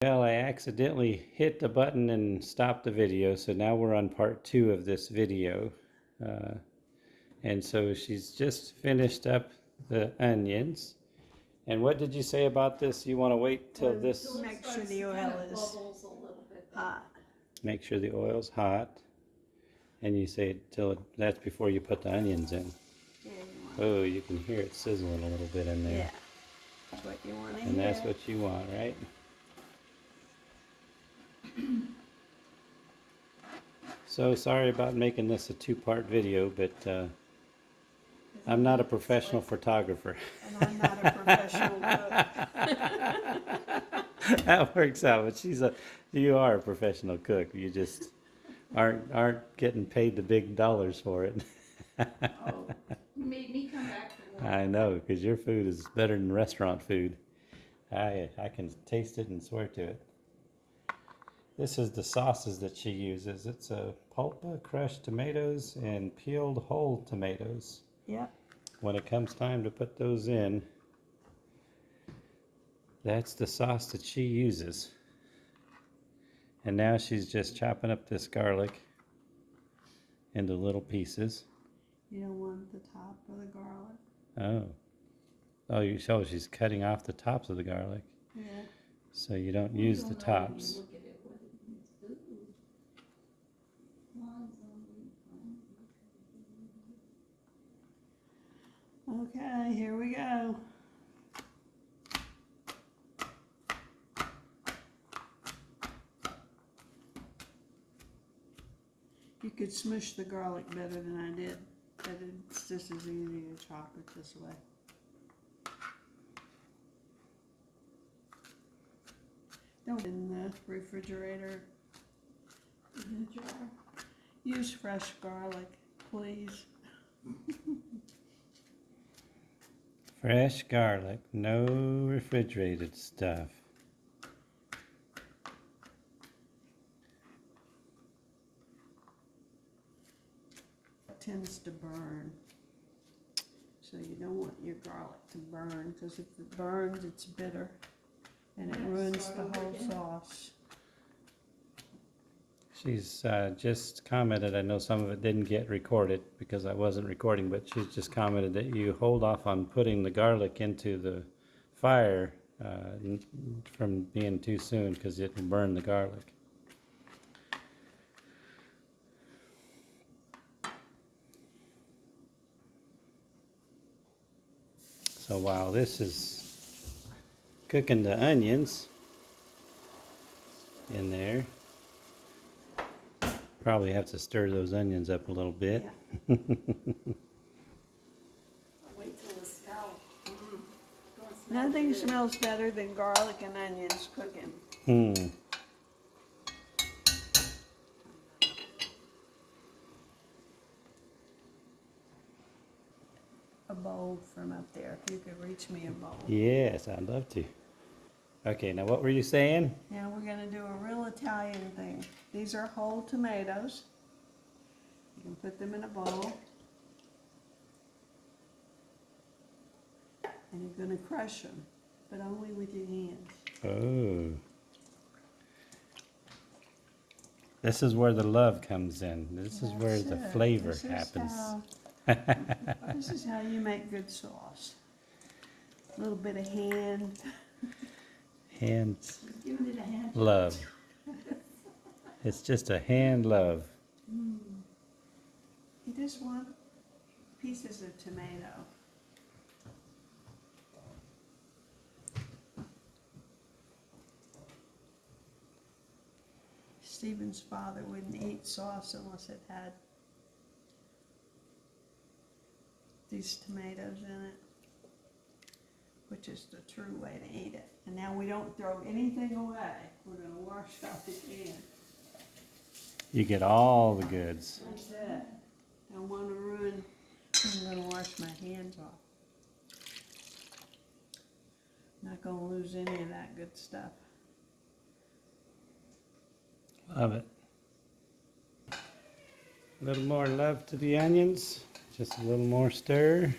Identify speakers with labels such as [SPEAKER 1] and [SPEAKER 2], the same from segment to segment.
[SPEAKER 1] Well, I accidentally hit the button and stopped the video, so now we're on part 2 of this video. Uh, and so she's just finished up the onions. And what did you say about this? You want to wait till this...
[SPEAKER 2] Make sure the oil is hot.
[SPEAKER 1] Make sure the oil's hot. And you say that's before you put the onions in.
[SPEAKER 2] Yeah,
[SPEAKER 1] Oh, you can hear it sizzling a little bit in there.
[SPEAKER 2] Yeah, that's what you want to hear.
[SPEAKER 1] And that's what you want, right? So sorry about making this a 2-part video, but I'm not a professional photographer.
[SPEAKER 2] And I'm not a professional cook.
[SPEAKER 1] That works out, but you are a professional cook. You just aren't getting paid the big dollars for it.
[SPEAKER 3] Oh, you made me come back for more.
[SPEAKER 1] I know, because your food is better than restaurant food. I can taste it and swear to it. This is the sauces that she uses. It's a pulpa, crushed tomatoes, and peeled whole tomatoes.
[SPEAKER 2] Yep.
[SPEAKER 1] When it comes time to put those in, that's the sauce that she uses. And now she's just chopping up this garlic into little pieces.
[SPEAKER 2] You don't want the top of the garlic.
[SPEAKER 1] Oh. Oh, she's cutting off the tops of the garlic.
[SPEAKER 2] Yeah.
[SPEAKER 1] So you don't use the tops.
[SPEAKER 3] Look at it, what it means. Ooh.
[SPEAKER 2] Okay, here we go. You could smush the garlic better than I did, but it's just as easy to chop it this way. Don't in the refrigerator in a jar. Use fresh garlic, please.
[SPEAKER 1] Fresh garlic, no refrigerated stuff.
[SPEAKER 2] It tends to burn. So you don't want your garlic to burn, because if it burns, it's bitter. And it ruins the whole sauce.
[SPEAKER 1] She's just commented, I know some of it didn't get recorded because I wasn't recording, but she's just commented that you hold off on putting the garlic into the fire from being too soon because it will burn the garlic. So while this is cooking the onions in there, probably have to stir those onions up a little bit.
[SPEAKER 2] Yeah.
[SPEAKER 3] Wait till the scallop.
[SPEAKER 2] Nothing smells better than garlic and onions cooking. A bowl from up there, if you could reach me a bowl.
[SPEAKER 1] Yes, I'd love to. Okay, now what were you saying?
[SPEAKER 2] Now we're going to do a real Italian thing. These are whole tomatoes. You can put them in a bowl. And you're going to crush them, but only with your hands.
[SPEAKER 1] Oh. This is where the love comes in. This is where the flavor happens.
[SPEAKER 2] This is how you make good sauce. A little bit of hand.
[SPEAKER 1] Hands
[SPEAKER 3] Giving it a hand.
[SPEAKER 1] love. It's just a hand love.
[SPEAKER 2] You just want pieces of tomato. Stephen's father wouldn't eat sauce unless it had these tomatoes in it, which is the true way to eat it. And now we don't throw anything away. We're going to wash out the can.
[SPEAKER 1] You get all the goods.
[SPEAKER 2] That's it. Don't want to ruin. I'm going to wash my hands off. Not going to lose any of that good stuff.
[SPEAKER 1] Love it. A little more love to the onions. Just a little more stir.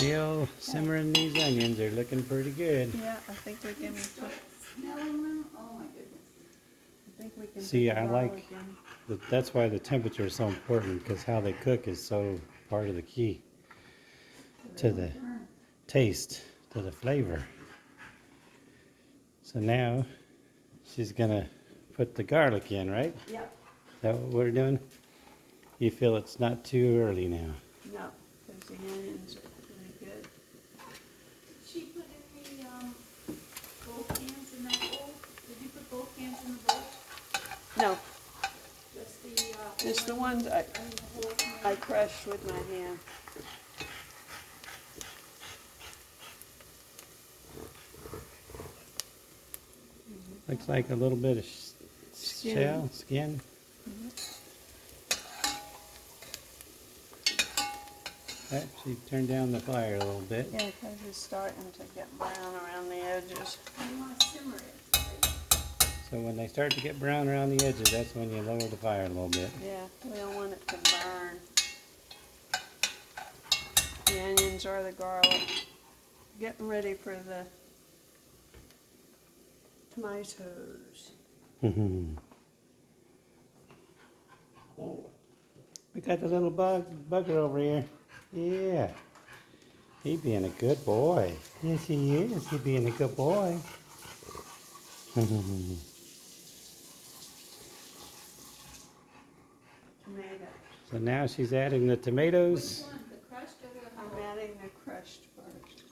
[SPEAKER 1] Still simmering these onions. They're looking pretty good.
[SPEAKER 2] Yeah, I think we can put,
[SPEAKER 3] Smelling them, oh my goodness.
[SPEAKER 2] I think we can
[SPEAKER 1] See,
[SPEAKER 2] put the
[SPEAKER 1] I
[SPEAKER 2] garlic
[SPEAKER 1] like
[SPEAKER 2] in.
[SPEAKER 1] That's why the temperature is so important, because how they cook is so part of the key to the taste, to the flavor. So now she's gonna put the garlic in, right?
[SPEAKER 2] Yep.
[SPEAKER 1] Is that what we're doing? You feel it's not too early now?
[SPEAKER 2] No, because the onions are pretty good.
[SPEAKER 3] Did she put in the, both cans in that bowl? Did you put both cans in the bowl?
[SPEAKER 2] No,
[SPEAKER 3] Just the,
[SPEAKER 2] just the ones
[SPEAKER 3] whole
[SPEAKER 2] I crushed with my hand.
[SPEAKER 1] Looks like a little bit of
[SPEAKER 2] Skin.
[SPEAKER 1] shell, skin. Actually, turn down the fire a little bit.
[SPEAKER 2] Yeah, because it's starting to get brown around the edges.
[SPEAKER 3] You want to simmer it, right?
[SPEAKER 1] So when they start to get brown around the edges, that's when you lower the fire a little bit.
[SPEAKER 2] Yeah, we don't want it to burn. The onions or the garlic. Getting ready for the tomatoes.
[SPEAKER 1] We got the little bugger over here. Yeah. He being a good boy. Yes, he is. He being a good boy.
[SPEAKER 2] Tomato.
[SPEAKER 1] So now she's adding the tomatoes.
[SPEAKER 3] Which one, the crushed or the
[SPEAKER 2] I'm
[SPEAKER 3] whole?
[SPEAKER 2] adding the crushed first.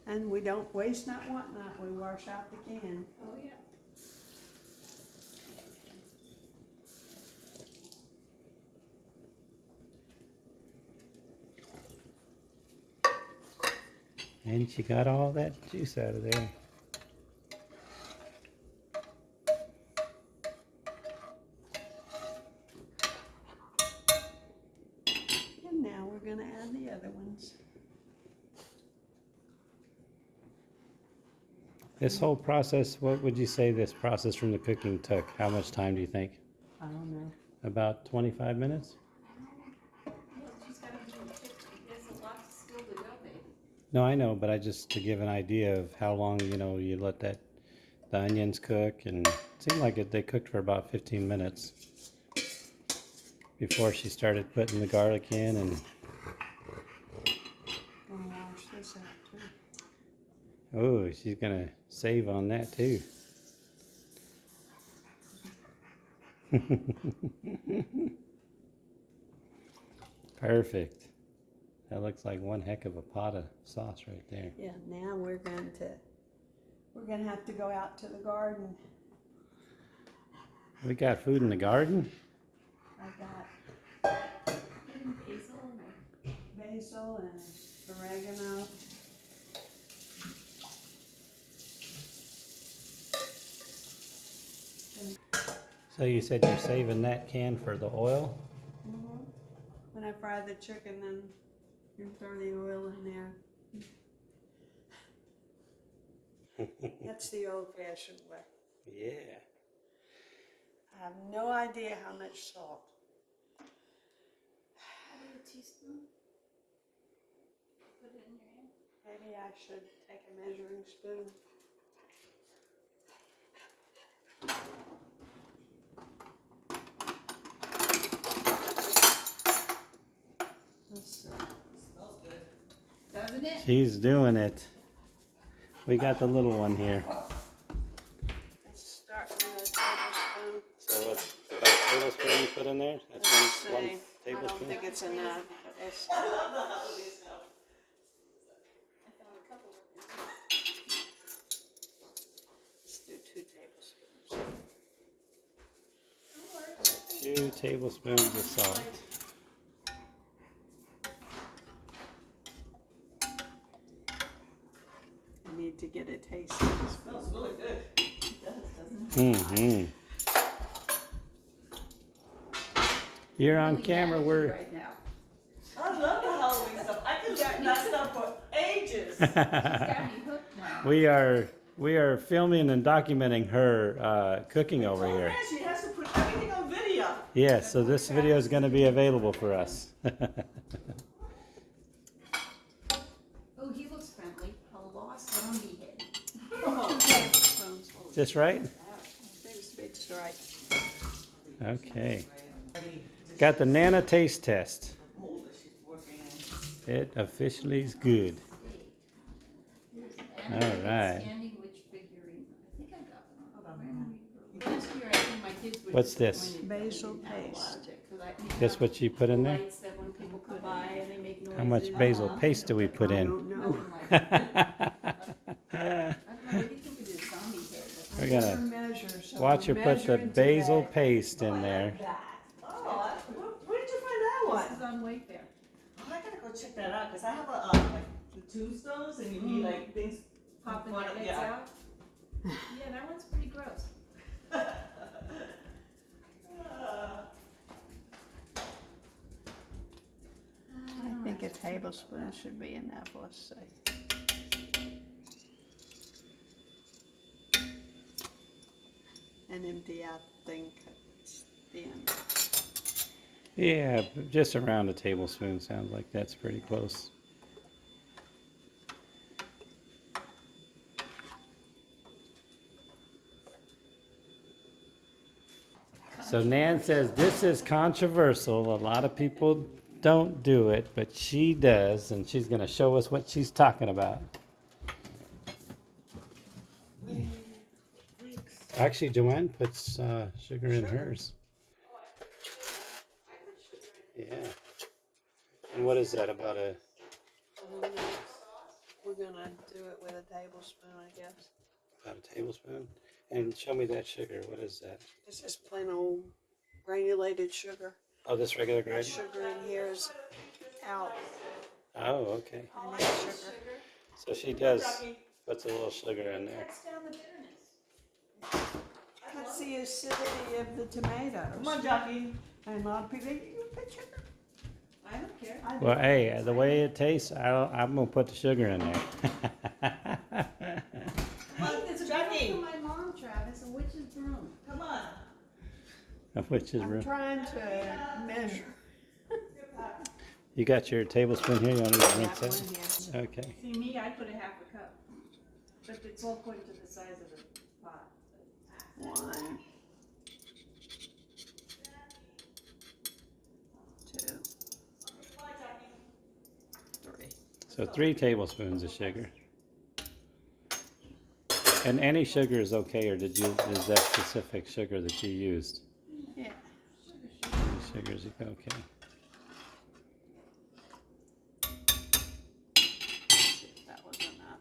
[SPEAKER 2] And we don't waste not, want not. We wash out the can.
[SPEAKER 3] Oh, yeah.
[SPEAKER 1] And she got all that juice out of there.
[SPEAKER 2] And now we're gonna add the other ones.
[SPEAKER 1] This whole process, what would you say this process from the cooking took? How much time do you think?
[SPEAKER 2] I don't know.
[SPEAKER 1] About 25 minutes?
[SPEAKER 3] Well, she's gotta do, there's a lot still to go, baby.
[SPEAKER 1] No, I know, but I just to give an idea of how long, you let the onions cook, and it seemed like they cooked for about 15 minutes before she started putting the garlic in. And
[SPEAKER 2] I'm gonna wash this out too.
[SPEAKER 1] oh, she's gonna save on that too. Perfect. That looks like one heck of a pot of sauce right there.
[SPEAKER 2] Yeah, now we're gonna have to go out to the garden.
[SPEAKER 1] We got food in the garden?
[SPEAKER 2] I got
[SPEAKER 3] Basil and
[SPEAKER 2] basil and oregano.
[SPEAKER 1] So you said you're saving that can for the oil?
[SPEAKER 2] When I fry the chicken, then you throw the oil in there. That's the old-fashioned way.
[SPEAKER 1] Yeah.
[SPEAKER 2] I have no idea how much salt.
[SPEAKER 3] half a teaspoon. Put it in your hand.
[SPEAKER 2] Maybe I should take a measuring spoon. Let's see.
[SPEAKER 3] Doesn't it?
[SPEAKER 1] She's doing it. We got the little one here.
[SPEAKER 2] Let's start with a tablespoon.
[SPEAKER 1] So what's about a tablespoon you put in there?
[SPEAKER 2] Let's
[SPEAKER 1] That's one
[SPEAKER 2] see. I don't
[SPEAKER 1] tablespoon?
[SPEAKER 2] think it's enough. But
[SPEAKER 3] I found a couple of them.
[SPEAKER 2] let's do 2 tablespoons.
[SPEAKER 1] 2 tablespoons of salt.
[SPEAKER 2] I need to get a taste.
[SPEAKER 4] Smells really good.
[SPEAKER 3] It does, doesn't it?
[SPEAKER 1] Mm-hmm. You're on
[SPEAKER 3] Really
[SPEAKER 1] camera.
[SPEAKER 3] nasty
[SPEAKER 1] We're
[SPEAKER 3] right now.
[SPEAKER 4] I love the Halloween stuff. I could eat that stuff for ages.
[SPEAKER 3] She's got me hooked now.
[SPEAKER 1] we are filming and documenting her cooking over here.
[SPEAKER 4] Yeah, she has to put everything on video.
[SPEAKER 1] Yeah, so this video is going to be available for us.
[SPEAKER 3] Oh, he looks friendly. A lost zombie head.
[SPEAKER 2] 2 tablespoons.
[SPEAKER 1] Is this right?
[SPEAKER 2] Seems to be just right.
[SPEAKER 1] Okay. Got the Nana taste test.
[SPEAKER 4] Mold that she's working in.
[SPEAKER 1] It officially is good. All right.
[SPEAKER 3] Standing witch figurine. I think I got one. Last year, I think my kids were
[SPEAKER 1] What's this?
[SPEAKER 3] disappointed
[SPEAKER 2] Basil
[SPEAKER 3] in that
[SPEAKER 2] paste.
[SPEAKER 3] project, 'cause I-
[SPEAKER 1] That's what you put in there?
[SPEAKER 3] Lights that when people come by and they make noises.
[SPEAKER 1] How much basil paste do we put
[SPEAKER 2] I
[SPEAKER 1] in?
[SPEAKER 2] don't know.
[SPEAKER 3] Nothing like that. I don't know, what do you think of this zombie head? That's-
[SPEAKER 1] We're gonna
[SPEAKER 2] Measure, so
[SPEAKER 1] watch her
[SPEAKER 2] we're
[SPEAKER 1] put the
[SPEAKER 2] measuring
[SPEAKER 1] basil
[SPEAKER 2] today.
[SPEAKER 1] paste in there.
[SPEAKER 4] Oh, where did you find that one?
[SPEAKER 3] This is on Wayfair.
[SPEAKER 4] Oh, I gotta go check that out, cause I have a, like, the tombstones and you need like things.
[SPEAKER 3] Popping
[SPEAKER 4] One
[SPEAKER 3] the
[SPEAKER 4] of-
[SPEAKER 3] heads
[SPEAKER 4] yeah.
[SPEAKER 3] out. Yeah, that one's pretty gross.
[SPEAKER 2] I think a tablespoon should be enough, let's see. And empty out the thing cuts thin.
[SPEAKER 1] Yeah, just around a tablespoon sounds like that's pretty close. So Nan says this is controversial. A lot of people don't do it, but she does, and she's going to show us what she's talking about. Actually, Joanne puts sugar in hers. Yeah. And what is that, about a...
[SPEAKER 2] We're gonna do it with a tablespoon, I guess.
[SPEAKER 1] About a tablespoon? And show me that sugar. What is that?
[SPEAKER 2] It's just plain old granulated sugar.
[SPEAKER 1] Oh, this regular
[SPEAKER 2] The
[SPEAKER 1] grade?
[SPEAKER 2] sugar in here is out.
[SPEAKER 1] Oh, okay.
[SPEAKER 2] I need sugar.
[SPEAKER 1] So she does puts a little sugar in there.
[SPEAKER 3] Cuts down the bitterness.
[SPEAKER 2] That's the acidity of the tomatoes.
[SPEAKER 4] Come on, Jockey.
[SPEAKER 2] And a lot of people, you put sugar.
[SPEAKER 3] I don't care.
[SPEAKER 2] I
[SPEAKER 1] Well,
[SPEAKER 2] do.
[SPEAKER 1] hey, the way it tastes, I'm gonna put the sugar in there.
[SPEAKER 3] Hey, there's a
[SPEAKER 4] Jackie.
[SPEAKER 3] broom for my mom, Travis, a witch's broom.
[SPEAKER 4] Come on.
[SPEAKER 1] Which is
[SPEAKER 2] I'm
[SPEAKER 1] real.
[SPEAKER 2] trying to measure.
[SPEAKER 1] You got your tablespoon here. You want me to rinse
[SPEAKER 2] That
[SPEAKER 1] it?
[SPEAKER 2] one here.
[SPEAKER 1] Okay.
[SPEAKER 3] See, me, I put a half a cup. But it's all according to the size of the pot.
[SPEAKER 2] 1, 2, 3.
[SPEAKER 1] So 3 tablespoons of sugar. And any sugar is okay, or is that specific sugar that you used?
[SPEAKER 2] Yeah.
[SPEAKER 1] Sugar is okay.
[SPEAKER 2] That was enough.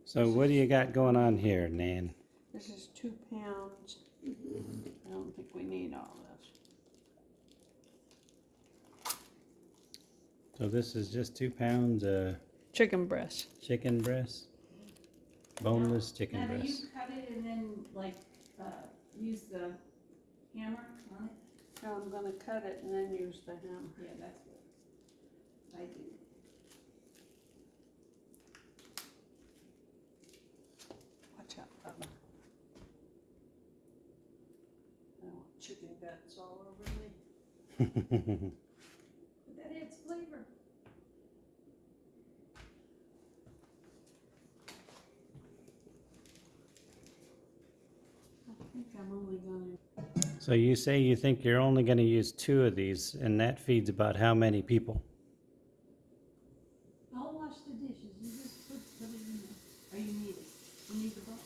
[SPEAKER 1] So what do you got going on here, Nan?
[SPEAKER 2] This is 2 pounds. I don't think we need all this.
[SPEAKER 1] So this is just 2 pounds of
[SPEAKER 2] Chicken breast.
[SPEAKER 1] chicken breast, boneless chicken
[SPEAKER 3] Now, do you
[SPEAKER 1] breast.
[SPEAKER 3] cut it and then, like, use the hammer on it?
[SPEAKER 2] So I'm gonna cut it and then use the hammer.
[SPEAKER 3] Yeah, that's what I do.
[SPEAKER 2] Watch out, Bubba. I don't want chicken guts all over me.
[SPEAKER 3] But that adds flavor.
[SPEAKER 2] I think I'm only gonna,
[SPEAKER 1] So you say you think you're only going to use 2 of these, and that feeds about how many people?
[SPEAKER 3] I'll wash the dishes, you just put it in there. Oh, you need it. You need the bowl.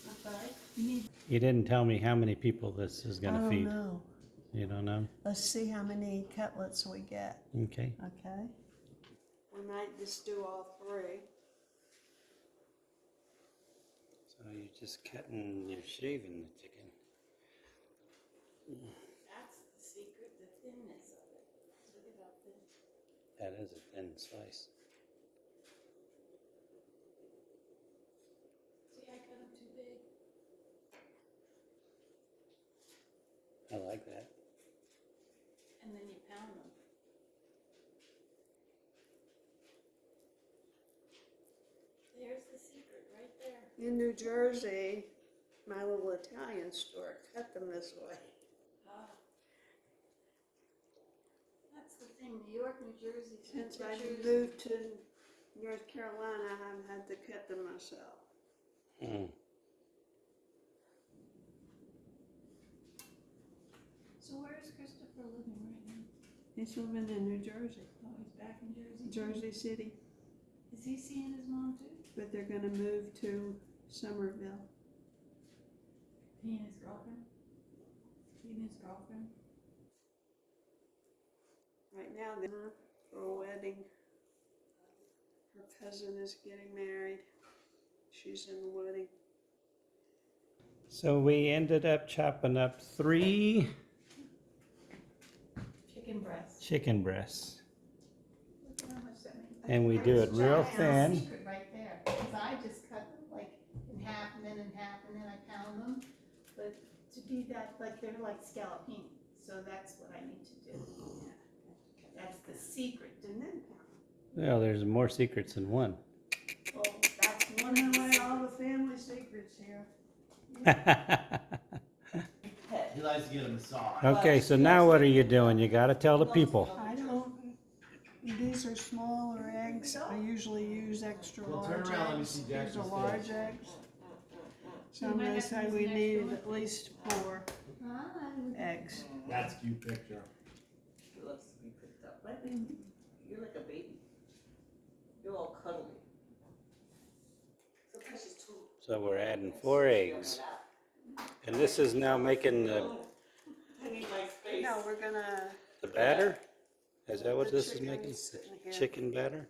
[SPEAKER 3] I'm sorry? You need,
[SPEAKER 1] You didn't tell me how many people this is going
[SPEAKER 2] I
[SPEAKER 1] to
[SPEAKER 2] don't
[SPEAKER 1] feed.
[SPEAKER 2] know.
[SPEAKER 1] You don't know?
[SPEAKER 2] Let's see how many cutlets we get,
[SPEAKER 1] Okay.
[SPEAKER 2] okay? We might just do all 3.
[SPEAKER 1] So you're just cutting, you're shaving the chicken.
[SPEAKER 3] that's the secret, the thinness of it. Look at how thin.
[SPEAKER 1] That is a thin slice.
[SPEAKER 3] See, I cut them too big.
[SPEAKER 1] I like that.
[SPEAKER 3] And then you pound them. There's the secret, right there.
[SPEAKER 2] In New Jersey, my little Italian store cut them this way.
[SPEAKER 3] That's the thing, New York, New Jersey.
[SPEAKER 2] Since I moved to North Carolina, I haven't had to cut them myself.
[SPEAKER 1] Hmm.
[SPEAKER 3] So where is Christopher living right now?
[SPEAKER 2] He's living in New Jersey,
[SPEAKER 3] Oh, he's back in Jersey.
[SPEAKER 2] Jersey City,
[SPEAKER 3] Is he seeing his mom too?
[SPEAKER 2] but they're gonna move to Somerville.
[SPEAKER 3] He and his girlfriend? He and his girlfriend?
[SPEAKER 2] Right now, they're for a wedding. Her cousin is getting married. She's in the wedding.
[SPEAKER 1] So we ended up chopping up 3
[SPEAKER 3] Chicken breast.
[SPEAKER 1] chicken breasts.
[SPEAKER 3] Look at how much that makes.
[SPEAKER 1] And we do it real
[SPEAKER 3] That's
[SPEAKER 1] thin.
[SPEAKER 3] the secret right there, because I just cut them like in half and then in half and then I pound them. But to be that, like they're like scallopini, so that's what I need to do. That's the secret.
[SPEAKER 2] And then
[SPEAKER 1] Well, there's more secrets than one.
[SPEAKER 3] Well, that's one
[SPEAKER 2] giving
[SPEAKER 3] of the
[SPEAKER 2] away all
[SPEAKER 3] secrets.
[SPEAKER 2] the family secrets here.
[SPEAKER 5] He likes to get a massage.
[SPEAKER 1] Okay, so now what are you doing? You gotta tell the people.
[SPEAKER 2] I don't, these are smaller eggs. I usually use extra
[SPEAKER 5] Well, turn
[SPEAKER 2] large
[SPEAKER 5] around, let me
[SPEAKER 2] eggs.
[SPEAKER 5] see
[SPEAKER 2] These
[SPEAKER 5] Jackson's
[SPEAKER 2] are large
[SPEAKER 5] face.
[SPEAKER 2] eggs. So
[SPEAKER 3] You
[SPEAKER 2] I'm
[SPEAKER 3] might
[SPEAKER 2] gonna
[SPEAKER 3] have to
[SPEAKER 2] say
[SPEAKER 3] use
[SPEAKER 2] we
[SPEAKER 3] an extra
[SPEAKER 2] need
[SPEAKER 3] one.
[SPEAKER 2] at least 4 eggs.
[SPEAKER 5] That's a cute picture.
[SPEAKER 4] He loves to be picked up. I think you're like a baby. You're all cuddly. Sometimes she's too.
[SPEAKER 1] So we're adding 4 eggs. And this is now making
[SPEAKER 4] I need my space.
[SPEAKER 2] No, we're gonna,
[SPEAKER 1] the batter? Is that what
[SPEAKER 2] The
[SPEAKER 1] this is making?
[SPEAKER 2] chicken's sitting here.
[SPEAKER 1] Chicken batter?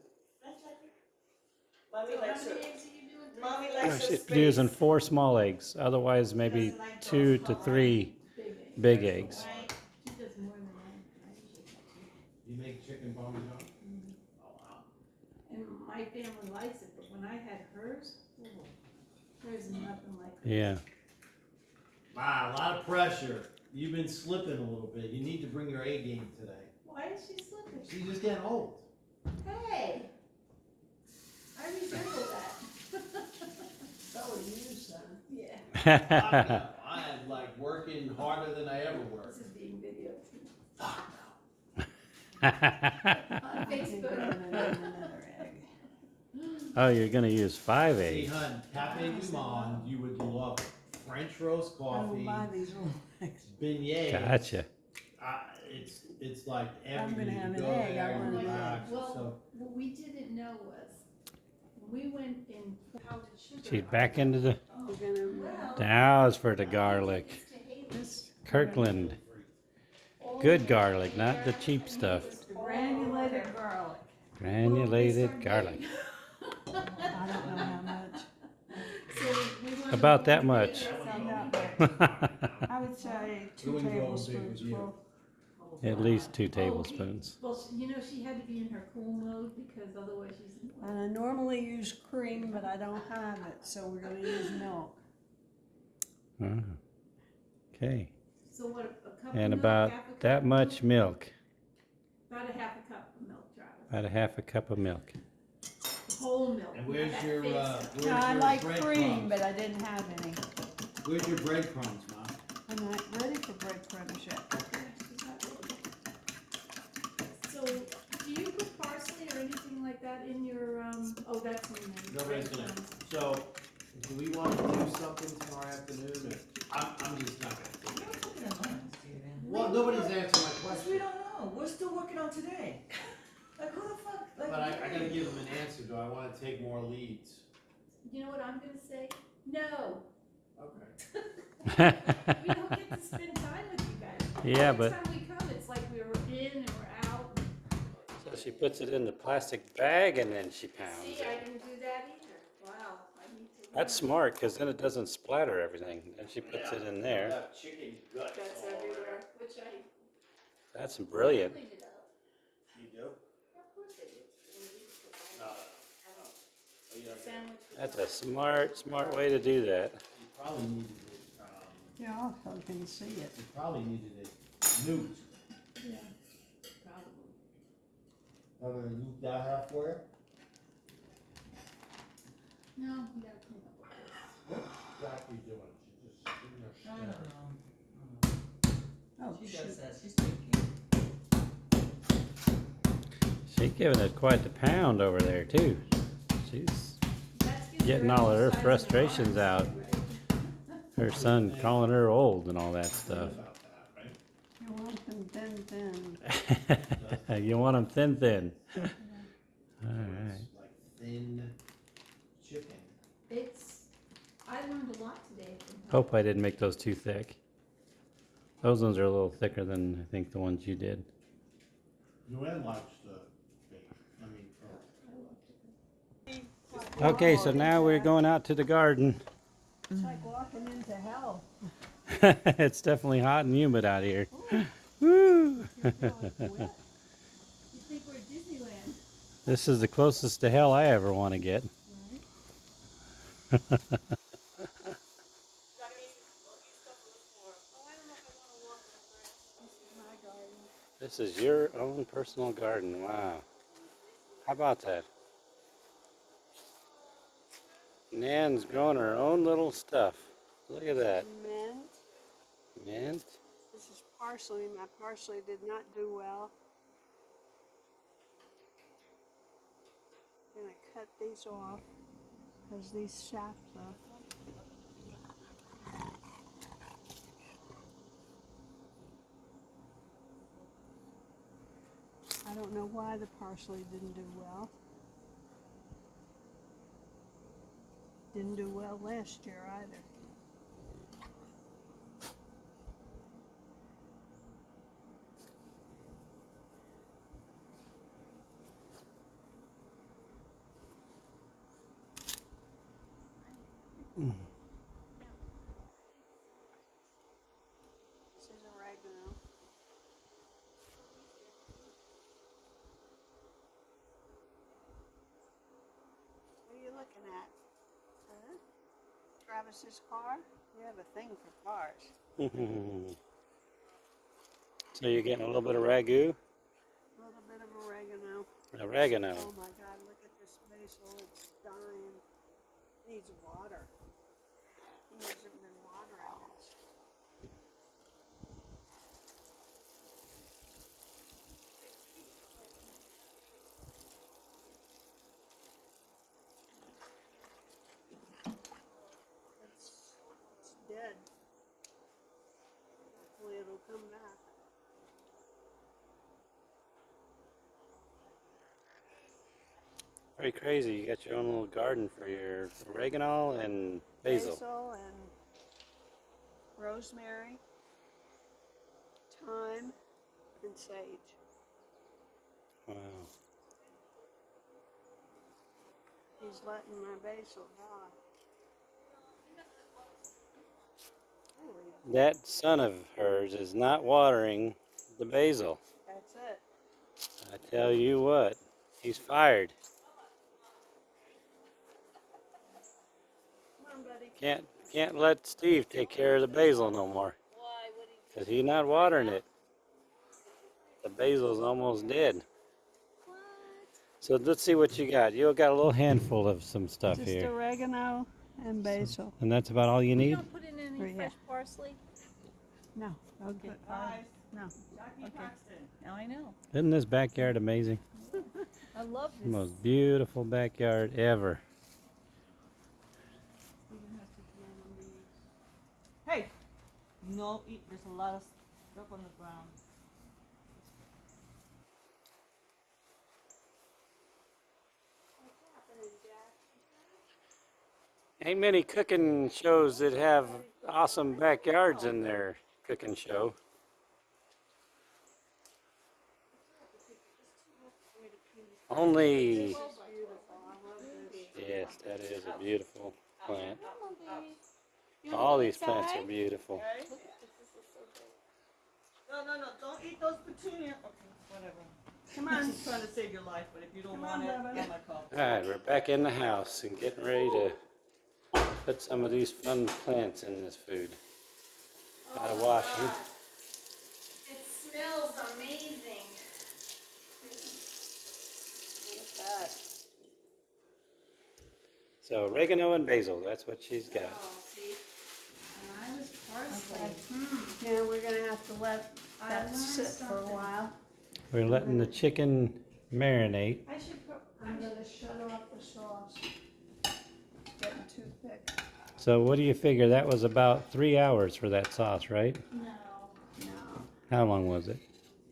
[SPEAKER 4] Mommy
[SPEAKER 3] So how
[SPEAKER 4] likes her.
[SPEAKER 3] many eggs are you doing?
[SPEAKER 4] Mommy
[SPEAKER 1] No,
[SPEAKER 4] likes her
[SPEAKER 1] she's
[SPEAKER 4] space.
[SPEAKER 1] using 4 small eggs, otherwise maybe 2 to 3
[SPEAKER 3] Big eggs.
[SPEAKER 1] big eggs.
[SPEAKER 3] Right? She does more than that. I usually cut 2.
[SPEAKER 5] You make chicken parmesan? Oh, wow.
[SPEAKER 3] And my family likes it, but when I had hers, oh, there's nothing like it.
[SPEAKER 1] Yeah.
[SPEAKER 5] Wow, a lot of pressure. You've been slipping a little bit. You need to bring your A game today.
[SPEAKER 3] Why is she slipping?
[SPEAKER 5] She's just getting old.
[SPEAKER 3] Hey! I resemble that.
[SPEAKER 2] so are you, son.
[SPEAKER 3] Yeah.
[SPEAKER 5] I am like working harder than I ever
[SPEAKER 3] This
[SPEAKER 5] worked.
[SPEAKER 3] is being videotaped
[SPEAKER 5] Fuck
[SPEAKER 3] on
[SPEAKER 2] I think we're
[SPEAKER 3] Facebook.
[SPEAKER 2] gonna need another egg.
[SPEAKER 1] Oh, you're gonna use 5
[SPEAKER 5] See,
[SPEAKER 1] eggs.
[SPEAKER 5] hun, Cafe Du Monde, you would love it. French roast
[SPEAKER 2] I
[SPEAKER 5] coffee,
[SPEAKER 2] will buy these little eggs.
[SPEAKER 5] beignets.
[SPEAKER 1] Gotcha.
[SPEAKER 5] It's like
[SPEAKER 2] I'm
[SPEAKER 5] everything.
[SPEAKER 2] gonna have
[SPEAKER 5] You
[SPEAKER 2] an
[SPEAKER 5] go
[SPEAKER 2] egg, I
[SPEAKER 5] there,
[SPEAKER 2] want
[SPEAKER 5] you
[SPEAKER 2] an egg.
[SPEAKER 5] relax.
[SPEAKER 3] Well,
[SPEAKER 5] So,
[SPEAKER 3] what we didn't know was, when we went in powdered sugar.
[SPEAKER 1] She's back into the.
[SPEAKER 2] We're gonna,
[SPEAKER 3] Well,
[SPEAKER 1] Now it's for the garlic.
[SPEAKER 3] it's to Haley.
[SPEAKER 2] this,
[SPEAKER 1] Kirkland.
[SPEAKER 3] All
[SPEAKER 1] Good
[SPEAKER 3] the
[SPEAKER 1] garlic, not the
[SPEAKER 3] hair,
[SPEAKER 1] cheap
[SPEAKER 3] and it
[SPEAKER 1] stuff.
[SPEAKER 3] was
[SPEAKER 2] the
[SPEAKER 3] all
[SPEAKER 2] granulated
[SPEAKER 3] over.
[SPEAKER 2] garlic.
[SPEAKER 1] Granulated
[SPEAKER 3] Well,
[SPEAKER 1] garlic.
[SPEAKER 3] this
[SPEAKER 2] I don't know how much.
[SPEAKER 3] So we wanted
[SPEAKER 1] About
[SPEAKER 3] to
[SPEAKER 1] that
[SPEAKER 3] make
[SPEAKER 1] much.
[SPEAKER 3] it
[SPEAKER 2] Not that much. I would say 2
[SPEAKER 5] Who would go big
[SPEAKER 2] tablespoons
[SPEAKER 5] with you?
[SPEAKER 2] full.
[SPEAKER 1] At least 2
[SPEAKER 3] Oh,
[SPEAKER 1] tablespoons.
[SPEAKER 3] Well, you know, she had to be in her cool mode because otherwise she's.
[SPEAKER 2] And I normally use cream, but I don't have it, so we're gonna use milk.
[SPEAKER 1] Ah. Okay.
[SPEAKER 3] So what, a cup of
[SPEAKER 1] And
[SPEAKER 3] milk,
[SPEAKER 1] about
[SPEAKER 3] half a cup
[SPEAKER 1] that
[SPEAKER 3] of
[SPEAKER 1] much
[SPEAKER 3] milk?
[SPEAKER 1] milk.
[SPEAKER 3] About a half a cup of milk, Travis.
[SPEAKER 1] About a half a cup of milk.
[SPEAKER 3] Whole milk.
[SPEAKER 5] and
[SPEAKER 3] not
[SPEAKER 5] where's
[SPEAKER 3] that
[SPEAKER 5] your,
[SPEAKER 3] fake stuff.
[SPEAKER 5] where's
[SPEAKER 2] No, I
[SPEAKER 5] your
[SPEAKER 2] like cream,
[SPEAKER 5] breadcrumbs?
[SPEAKER 2] but I didn't have any.
[SPEAKER 5] Where's your breadcrumbs, Mom?
[SPEAKER 2] I'm not ready for breadcrumbs yet.
[SPEAKER 3] So, do you put parsley or anything like that in your, oh, that's in the
[SPEAKER 5] Nobody's gonna,
[SPEAKER 3] breadcrumbs.
[SPEAKER 5] so, do we wanna do something tomorrow afternoon, or, I'm just not gonna take it. Well, nobody's answering my
[SPEAKER 4] Because we
[SPEAKER 5] question,
[SPEAKER 4] don't know. We're still working on today. Like, who the fuck? Like,
[SPEAKER 5] but I gotta give them an answer, do I wanna take more leads?
[SPEAKER 3] You know what I'm gonna say? No.
[SPEAKER 5] Okay.
[SPEAKER 3] We don't get to spend time with you guys.
[SPEAKER 1] Yeah,
[SPEAKER 3] Every
[SPEAKER 1] but
[SPEAKER 3] time we come, it's like we're in and we're out.
[SPEAKER 1] so she puts it in the plastic bag and then she pounds
[SPEAKER 3] See,
[SPEAKER 1] it.
[SPEAKER 3] I didn't do that either. Wow, I need to.
[SPEAKER 1] That's
[SPEAKER 3] learn.
[SPEAKER 1] smart because then it doesn't splatter everything. Then she puts it in there.
[SPEAKER 5] Got chicken guts
[SPEAKER 3] That's
[SPEAKER 5] all over
[SPEAKER 3] everywhere, which I
[SPEAKER 1] That's brilliant.
[SPEAKER 3] cleaned it up.
[SPEAKER 5] there. You do?
[SPEAKER 3] Of course I did.
[SPEAKER 5] No. Oh, you don't-
[SPEAKER 3] Sandwich.
[SPEAKER 1] That's a smart way to do that.
[SPEAKER 5] You probably needed it,
[SPEAKER 2] Yeah, I'll hope you can see it.
[SPEAKER 5] you probably needed it nuked.
[SPEAKER 3] Yeah, probably.
[SPEAKER 5] I'm gonna nuke that half for you?
[SPEAKER 3] No, we gotta clean up with this.
[SPEAKER 5] What exactly doing? She's
[SPEAKER 4] She does that. She's thinking.
[SPEAKER 1] She's giving it quite the pound over there too. She's getting all of her frustrations out. Her son calling her old and all that stuff.
[SPEAKER 5] About that, right?
[SPEAKER 2] You want them thin.
[SPEAKER 1] You want them thin, thin. All
[SPEAKER 5] So
[SPEAKER 1] right.
[SPEAKER 5] it's like thin chicken.
[SPEAKER 3] I learned a lot today from her.
[SPEAKER 1] Hope I didn't make those too thick. Those ones are a little thicker than I think the ones you did.
[SPEAKER 5] Joanne likes the bake. I mean,
[SPEAKER 1] Okay, so now we're going out to the garden.
[SPEAKER 2] It's like walking into hell.
[SPEAKER 1] It's definitely hot and humid out here. Woo!
[SPEAKER 3] You think we're at Disneyland?
[SPEAKER 1] This is the closest to hell I ever want to get. This is your own personal garden. Wow. How about that? Nan's growing her own little stuff. Look at that.
[SPEAKER 2] Mint.
[SPEAKER 1] Mint.
[SPEAKER 2] This is parsley. My parsley did not do well. I'm gonna cut these off because these shafts up. I don't know why the parsley didn't do well. Didn't do well last year either. This is oregano. What are you looking at? Huh? Travis's car? You have a thing for cars.
[SPEAKER 1] So you're getting a little bit of ragu?
[SPEAKER 2] A little bit of oregano.
[SPEAKER 1] Oregano.
[SPEAKER 2] Oh my God, look at this basil. It's dying. Needs water. He hasn't been watering this. It's dead. Hopefully it'll come back.
[SPEAKER 1] Very crazy. You got your own little garden for your oregano and basil.
[SPEAKER 2] Basil and rosemary, thyme, and sage.
[SPEAKER 1] Wow.
[SPEAKER 2] He's letting my basil die. Holy,
[SPEAKER 1] That son of hers is not watering the basil.
[SPEAKER 2] that's it.
[SPEAKER 1] I tell you what, he's fired.
[SPEAKER 2] Come on, buddy.
[SPEAKER 1] Can't let Steve take care of the basil no more.
[SPEAKER 3] Why? What
[SPEAKER 1] Because he's not watering it. The basil's almost dead. So let's see what you got. You got a little handful of some stuff
[SPEAKER 2] Just
[SPEAKER 1] here.
[SPEAKER 2] oregano and basil.
[SPEAKER 1] And that's about all you
[SPEAKER 3] You
[SPEAKER 1] need?
[SPEAKER 3] don't put in any
[SPEAKER 2] Oh, yeah.
[SPEAKER 3] fresh parsley?
[SPEAKER 2] No, don't put no.
[SPEAKER 4] Jackie Paxton. Now I know.
[SPEAKER 1] Isn't this backyard amazing?
[SPEAKER 3] I love
[SPEAKER 1] The
[SPEAKER 3] this.
[SPEAKER 1] most beautiful backyard ever.
[SPEAKER 4] Hey, no eat. There's a lot of stuff on the ground.
[SPEAKER 1] Ain't many cooking shows that have awesome backyards in their cooking show. Only, yes, that is a beautiful plant. All these plants are beautiful.
[SPEAKER 4] No. Don't eat those petunias. Okay, whatever. Come on. I'm just trying to save your life, but if you don't want it, get my call.
[SPEAKER 1] All right, we're back in the house and getting ready to put some of these fun plants in this food. Gotta wash them.
[SPEAKER 3] It smells amazing.
[SPEAKER 1] So oregano and basil, that's what she's got.
[SPEAKER 3] Oh, see? And I was
[SPEAKER 2] parsley. Yeah, we're gonna have to let that sit for a while.
[SPEAKER 1] We're letting the chicken marinate.
[SPEAKER 3] I should put,
[SPEAKER 2] I'm gonna shut off the sauce. Getting too thick.
[SPEAKER 1] So what do you figure? That was about 3 hours for that sauce, right?
[SPEAKER 3] no,
[SPEAKER 2] No.
[SPEAKER 1] How long was it?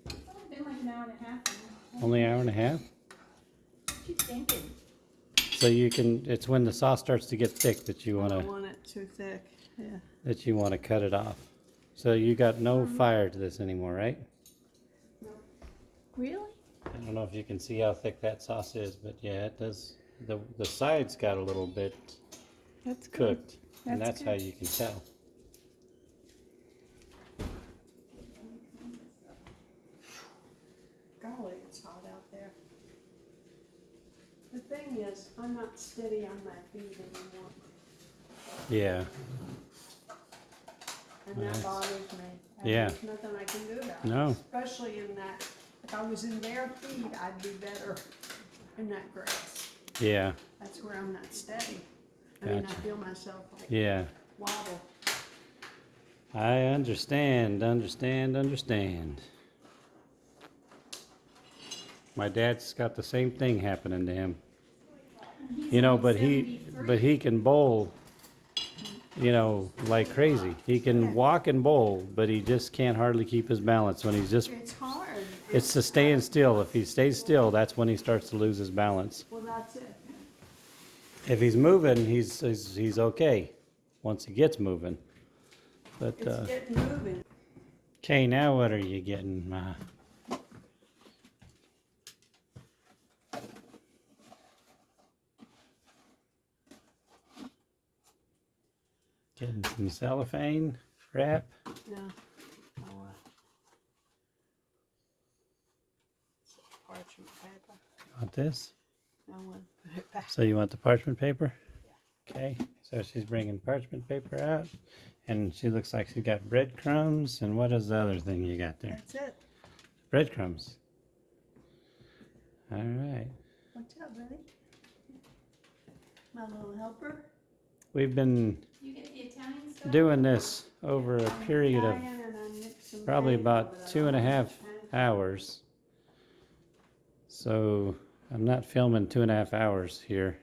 [SPEAKER 3] it's only been like an hour and a half.
[SPEAKER 1] Only an hour and a half?
[SPEAKER 3] What you thinking?
[SPEAKER 1] So you can, it's when the sauce starts to get thick that you
[SPEAKER 2] I
[SPEAKER 1] want
[SPEAKER 2] don't
[SPEAKER 1] to,
[SPEAKER 2] want it too thick, yeah.
[SPEAKER 1] cut it off. So you got no fire to this anymore, right?
[SPEAKER 2] Really?
[SPEAKER 1] I don't know if you can see how thick that sauce is, but yeah, it does. The sides got a little bit
[SPEAKER 2] That's good.
[SPEAKER 1] cooked, and that's how you can tell.
[SPEAKER 2] Golly, it's hot out there. The thing is, I'm not steady on my feet anymore,
[SPEAKER 1] Yeah,
[SPEAKER 2] and that
[SPEAKER 1] Nice.
[SPEAKER 2] bothers me. And
[SPEAKER 1] Yeah.
[SPEAKER 2] there's nothing I can do about it.
[SPEAKER 1] no,
[SPEAKER 2] Especially in that, if I was in their feet, I'd be better in that grass.
[SPEAKER 1] yeah,
[SPEAKER 2] That's where I'm not steady. I mean, I
[SPEAKER 1] Gotcha.
[SPEAKER 2] feel myself like
[SPEAKER 1] yeah.
[SPEAKER 2] wobble.
[SPEAKER 1] I understand. My dad's got the same thing happening to him.
[SPEAKER 3] He's
[SPEAKER 1] You know,
[SPEAKER 3] only
[SPEAKER 1] but
[SPEAKER 3] 73.
[SPEAKER 1] he can bowl, like crazy. He can
[SPEAKER 2] Yeah.
[SPEAKER 1] walk and bowl, but he just can't hardly keep his balance when he's just,
[SPEAKER 2] It's hard.
[SPEAKER 1] it's the staying still. If he stays still, that's when he starts to lose his balance.
[SPEAKER 2] Well, that's it.
[SPEAKER 1] If he's moving, he's okay, once he gets moving. But,
[SPEAKER 2] It's getting moving.
[SPEAKER 1] okay, now what are you getting, Ma? Getting some cellophane wrap.
[SPEAKER 2] No. Oh, parchment paper.
[SPEAKER 1] Want this?
[SPEAKER 2] No one. Put it back.
[SPEAKER 1] So you want the parchment paper? Okay, so she's bringing parchment paper out, and she looks like she's got breadcrumbs, and what is the other thing you got there?
[SPEAKER 2] That's it.
[SPEAKER 1] Breadcrumbs. All right.
[SPEAKER 2] What's up, buddy? My little helper.
[SPEAKER 1] We've been
[SPEAKER 3] You get the Italian stuff?
[SPEAKER 1] doing this over a period of
[SPEAKER 2] Italian and I mix some
[SPEAKER 1] probably
[SPEAKER 2] mango,
[SPEAKER 1] about
[SPEAKER 2] but I
[SPEAKER 1] 2.5
[SPEAKER 2] don't
[SPEAKER 1] hours. So I'm not filming 2.5 hours here.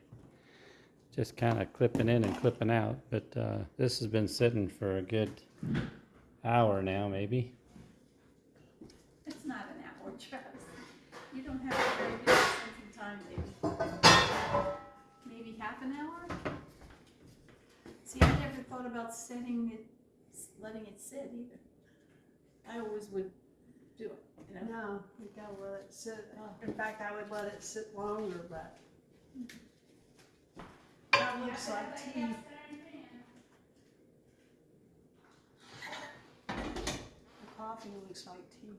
[SPEAKER 1] Just kind of clipping in and clipping out. But this has been sitting for a good hour now, maybe.
[SPEAKER 3] It's not an hour, Travis. You don't have a very good sense of time, maybe. Maybe half an hour? See, I never thought about setting it, letting it sit either. I always would do it, you know?
[SPEAKER 2] No, you gotta let it sit. In fact, I would let it sit longer, but that looks like tea. The coffee looks like tea.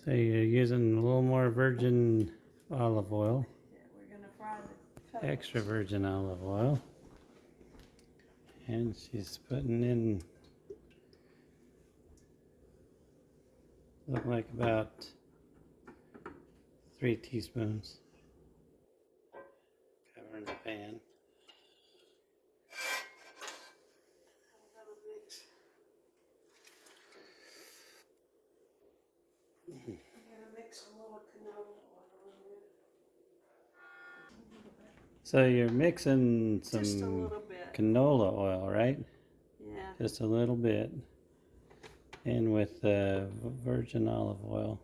[SPEAKER 1] So you're using a little more virgin olive oil,
[SPEAKER 2] Yeah, we're gonna fry the pepper.
[SPEAKER 1] extra virgin olive oil. And she's putting in, look like about 3 teaspoons. Covering the pan.
[SPEAKER 2] I'm gonna mix. I'm gonna mix a little canola oil in there.
[SPEAKER 1] So you're mixing
[SPEAKER 2] Just a
[SPEAKER 1] some
[SPEAKER 2] little bit.
[SPEAKER 1] canola oil, right?
[SPEAKER 2] Yeah.
[SPEAKER 1] Just a little bit. And with virgin olive oil.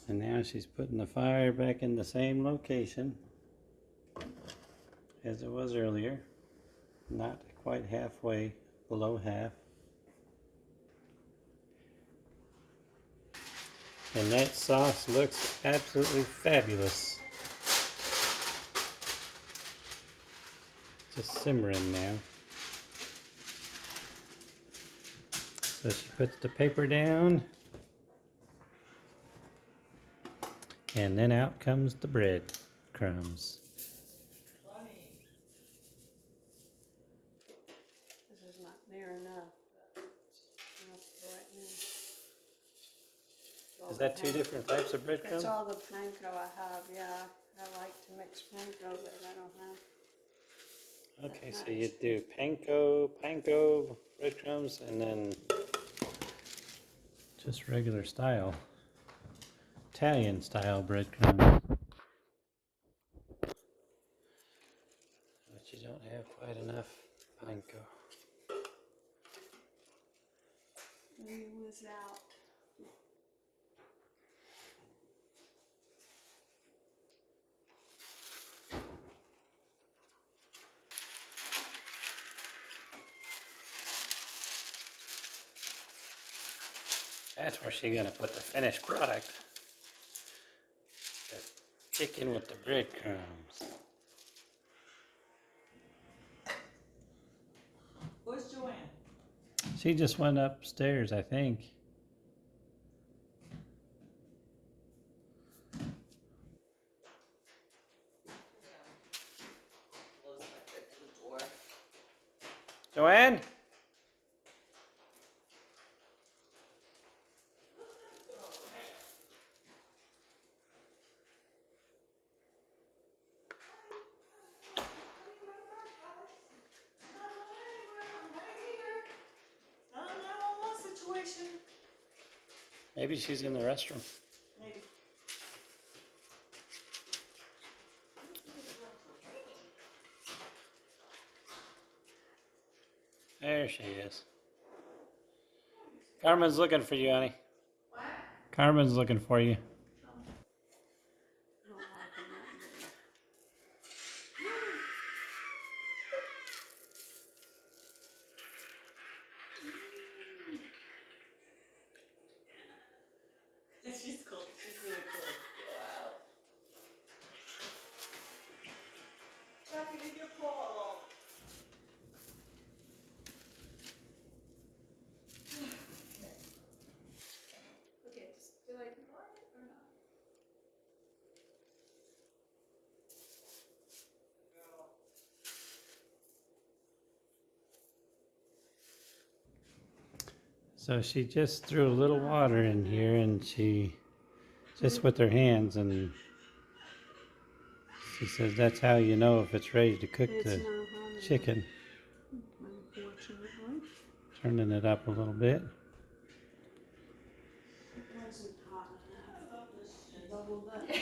[SPEAKER 1] And now she's putting the fire back in the same location as it was earlier. Not quite halfway, below half. And that sauce looks absolutely fabulous. Just simmering now. So she puts the paper down. And then out comes the bread crumbs.
[SPEAKER 2] This is not near enough.
[SPEAKER 1] Is that two different types of breadcrumbs?
[SPEAKER 2] That's all the panko I have, yeah. I like to mix panko, but I don't have.
[SPEAKER 1] Okay, so you do panko breadcrumbs, and then just regular style, Italian style breadcrumbs. But you don't have quite enough panko.
[SPEAKER 2] We was out.
[SPEAKER 1] That's where she's gonna put the finished product. The chicken with the breadcrumbs.
[SPEAKER 4] Where's Joanne?
[SPEAKER 1] She just went upstairs, I think.
[SPEAKER 4] Close that bit to the door.
[SPEAKER 1] Joanne?
[SPEAKER 4] Situation.
[SPEAKER 1] Maybe she's in the restroom.
[SPEAKER 4] Maybe.
[SPEAKER 1] There she is. Carmen's looking for you, honey.
[SPEAKER 3] What?
[SPEAKER 1] Carmen's looking for you.
[SPEAKER 2] I don't like them that big.
[SPEAKER 4] She's cool. She's really cool. Wow. Jackie, leave your paw alone.
[SPEAKER 3] Okay, do I ignore it or not?
[SPEAKER 1] So she just threw a little water in here, and she just with her hands, and she says that's how you know if it's ready to cook
[SPEAKER 2] It's
[SPEAKER 1] the
[SPEAKER 2] not hot enough,
[SPEAKER 1] chicken.
[SPEAKER 2] unfortunately.
[SPEAKER 1] Turning it up a little bit.
[SPEAKER 2] It wasn't hot enough. Double that.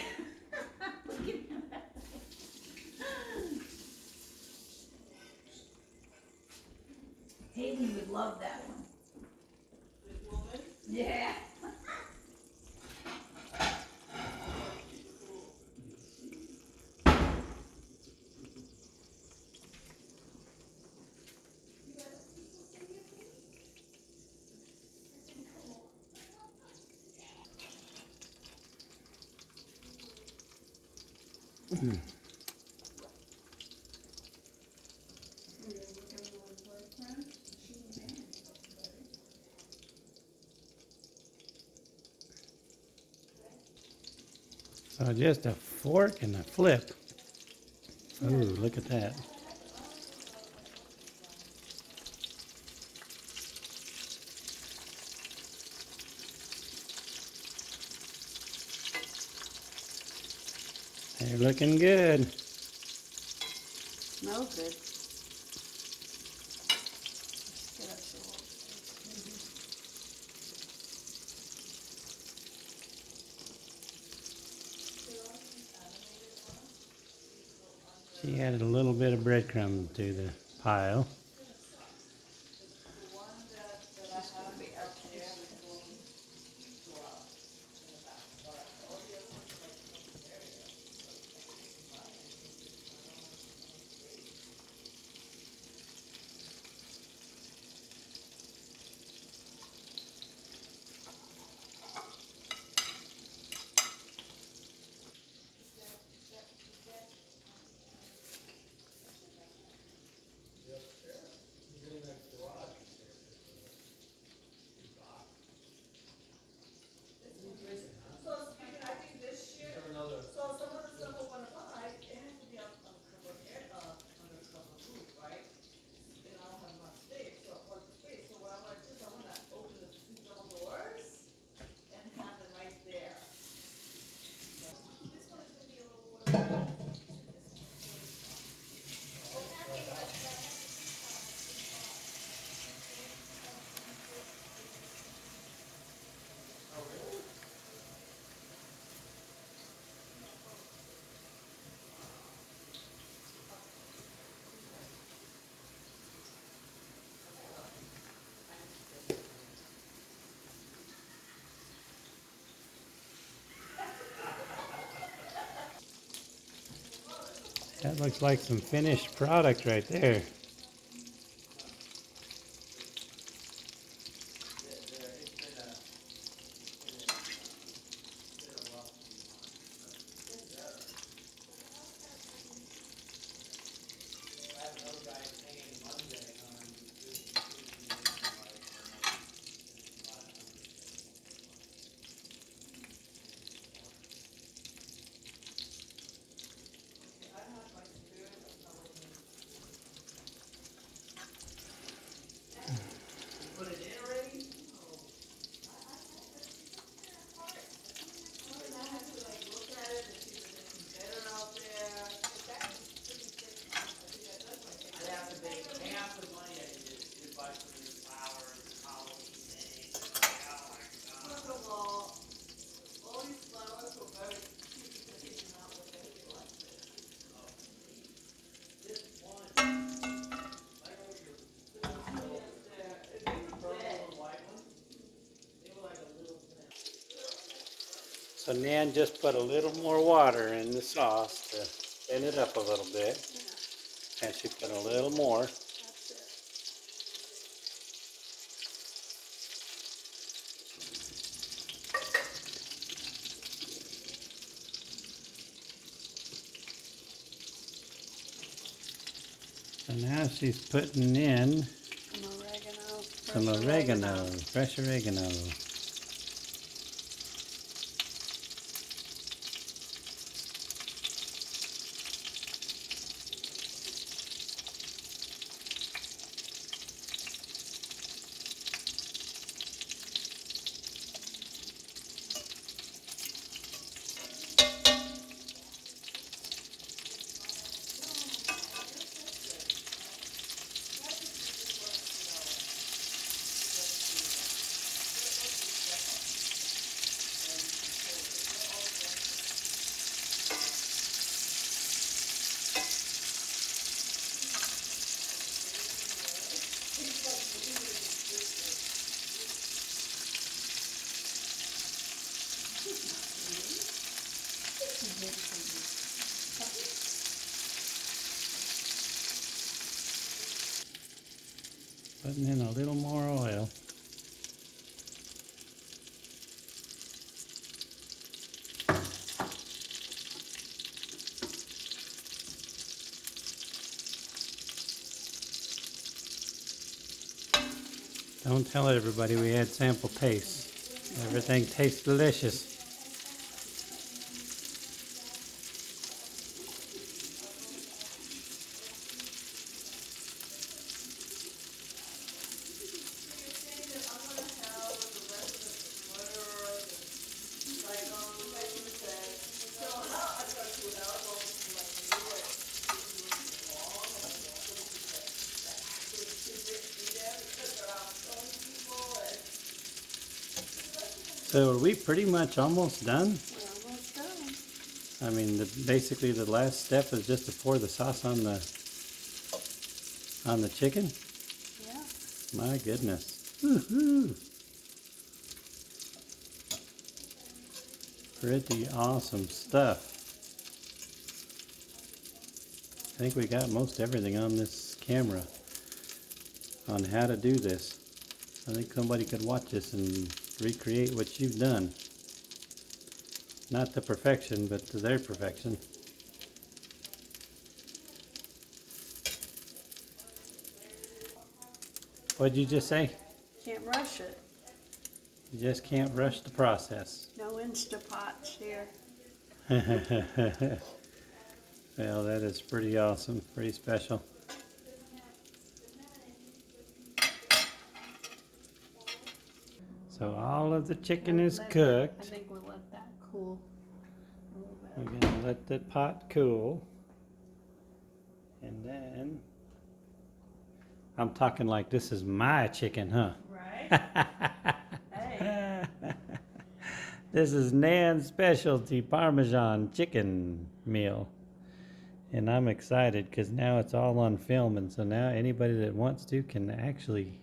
[SPEAKER 3] Hayden would love that one. Yeah.
[SPEAKER 1] So just a fork and a flip. Ooh, look at that. They're looking good.
[SPEAKER 2] Smells good. Get up so
[SPEAKER 1] She added a little bit of breadcrumb to the pile. That looks like some finished product right there.
[SPEAKER 5] Put it in already? I'd have to make half the money I can just buy some new flowers and Halloween things. Oh my god.
[SPEAKER 4] First of all these flowers are very cheap because they do not look anything like this.
[SPEAKER 5] This one. I know your
[SPEAKER 4] If they were
[SPEAKER 5] purple
[SPEAKER 4] dead,
[SPEAKER 5] and white ones. They were like a little thin.
[SPEAKER 1] So Nan just put a little more water in the sauce to thin it up a little bit. And she put a little more.
[SPEAKER 2] That's it.
[SPEAKER 1] So now she's putting in
[SPEAKER 2] Some oregano.
[SPEAKER 1] fresh oregano. Putting in a little more oil. Don't tell everybody we had sample taste. Everything tastes delicious. So are we pretty much almost done?
[SPEAKER 2] We're almost done.
[SPEAKER 1] I mean, basically the last step is just to pour the sauce on the chicken.
[SPEAKER 2] Yeah.
[SPEAKER 1] My goodness. Woohoo! Pretty awesome stuff. I think we got most everything on this camera on how to do this. I think somebody could watch this and recreate what you've done. Not to perfection, but to their perfection. What'd you just say?
[SPEAKER 2] Can't rush it.
[SPEAKER 1] You just can't rush the process.
[SPEAKER 2] No Instapots here.
[SPEAKER 1] Well, that is pretty awesome, pretty special. So all of the chicken is
[SPEAKER 2] I
[SPEAKER 1] cooked.
[SPEAKER 2] think we'll let that cool a little bit.
[SPEAKER 1] We're gonna let the pot cool. And then, I'm talking like this is my chicken, huh?
[SPEAKER 2] Right? Hey.
[SPEAKER 1] This is Nan's specialty Parmesan chicken meal. And I'm excited because now it's all on film, and so now anybody that wants to can actually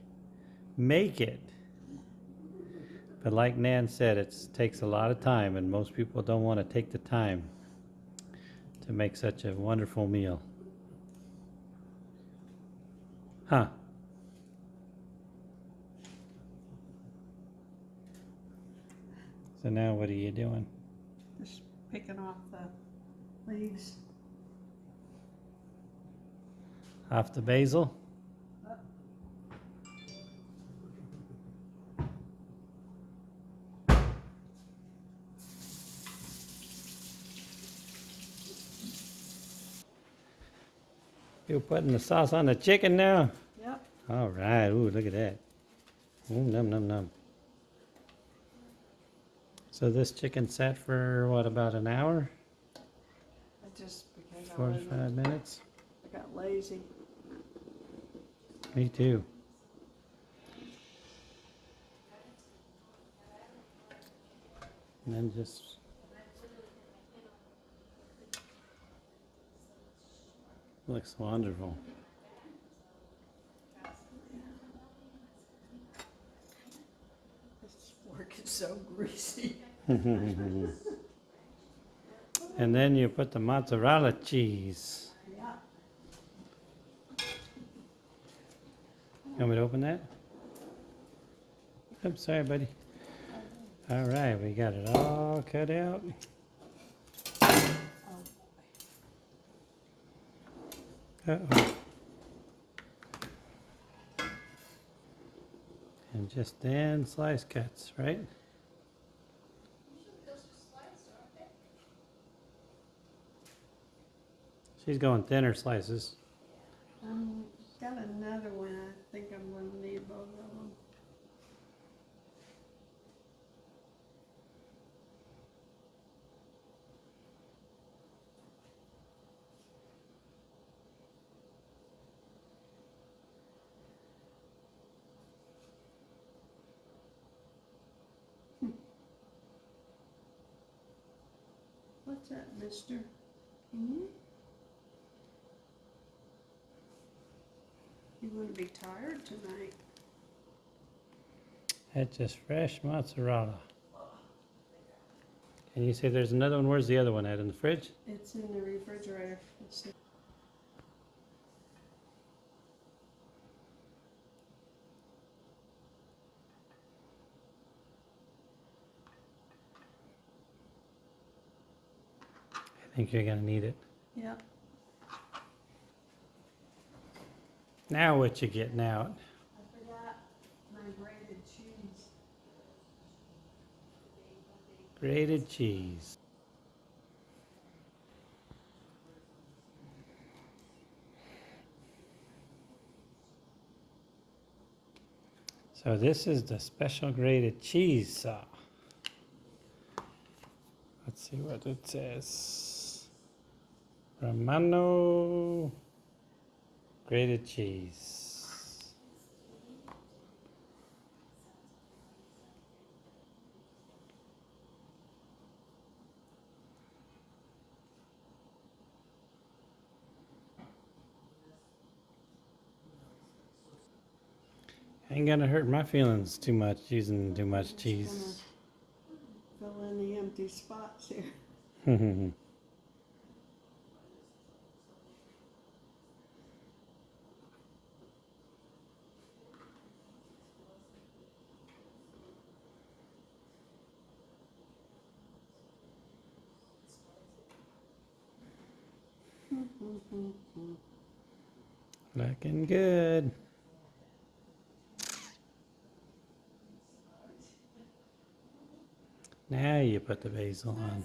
[SPEAKER 1] make it. But like Nan said, it takes a lot of time, and most people don't want to take the time to make such a wonderful meal. Huh? So now what are you doing?
[SPEAKER 2] Just picking off the leaves.
[SPEAKER 1] Off the basil? You're putting the sauce on the chicken now?
[SPEAKER 2] Yep.
[SPEAKER 1] All right. Ooh, look at that. Ooh, num num num. So this chicken sat for what, about an hour?
[SPEAKER 2] Just because I
[SPEAKER 1] 45 minutes?
[SPEAKER 2] got lazy.
[SPEAKER 1] Me too. And then just looks wonderful.
[SPEAKER 2] This fork is so greasy.
[SPEAKER 1] And then you put the mozzarella cheese.
[SPEAKER 2] Yeah.
[SPEAKER 1] You want me to open that? Oops, sorry, buddy. All right, we got it all cut out. Uh-oh. And just thin slice cuts, right? She's going thinner slices.
[SPEAKER 2] Got another one. I think I'm going to need both of them. What's that, mister? Hmm? You going to be tired tonight?
[SPEAKER 1] That's just fresh mozzarella. And you say there's another one. Where's the other one at? In the fridge?
[SPEAKER 2] It's in the refrigerator.
[SPEAKER 1] I think you're gonna need it.
[SPEAKER 2] Yep.
[SPEAKER 1] Now what you getting out?
[SPEAKER 2] I forgot my grated cheese.
[SPEAKER 1] Grated cheese. So this is the special grated cheese saw. Let's see what it says. Romano grated cheese. Ain't gonna hurt my feelings too much using too much cheese.
[SPEAKER 2] Fill in the empty spots here.
[SPEAKER 1] Looking good. Now you put the basil on.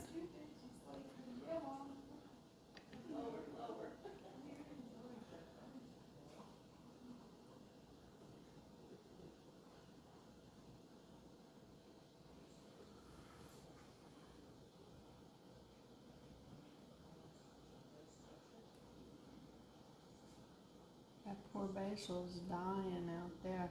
[SPEAKER 2] That poor basil's dying out there.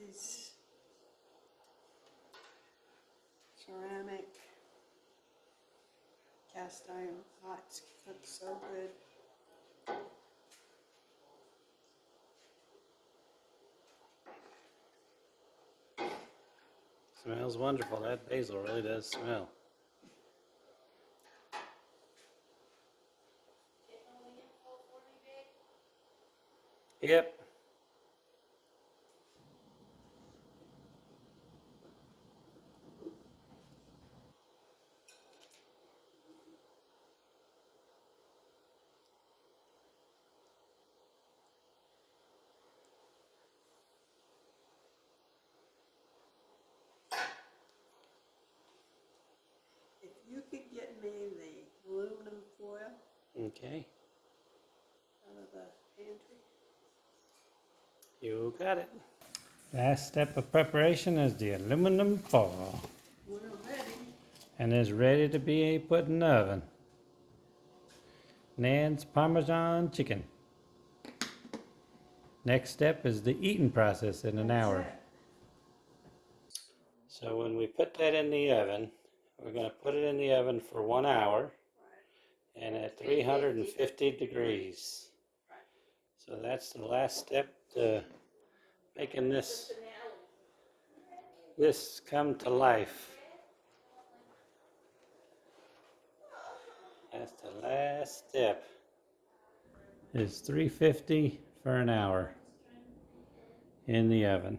[SPEAKER 2] these ceramic cast iron pots cook so good.
[SPEAKER 1] Smells wonderful. That basil really does smell. Yep.
[SPEAKER 2] If you could get me the aluminum foil
[SPEAKER 1] Okay.
[SPEAKER 2] out of the pantry.
[SPEAKER 1] You got it. Last step of preparation is the aluminum foil.
[SPEAKER 2] We're ready.
[SPEAKER 1] And is ready to be put in the oven. Nan's Parmesan chicken. Next step is the eating process in an hour. So when we put that in the oven, we're going to put it in the oven for 1 hour and at 350 degrees. So that's the last step to making this come to life. That's the last step. Is 350 for an hour in the oven.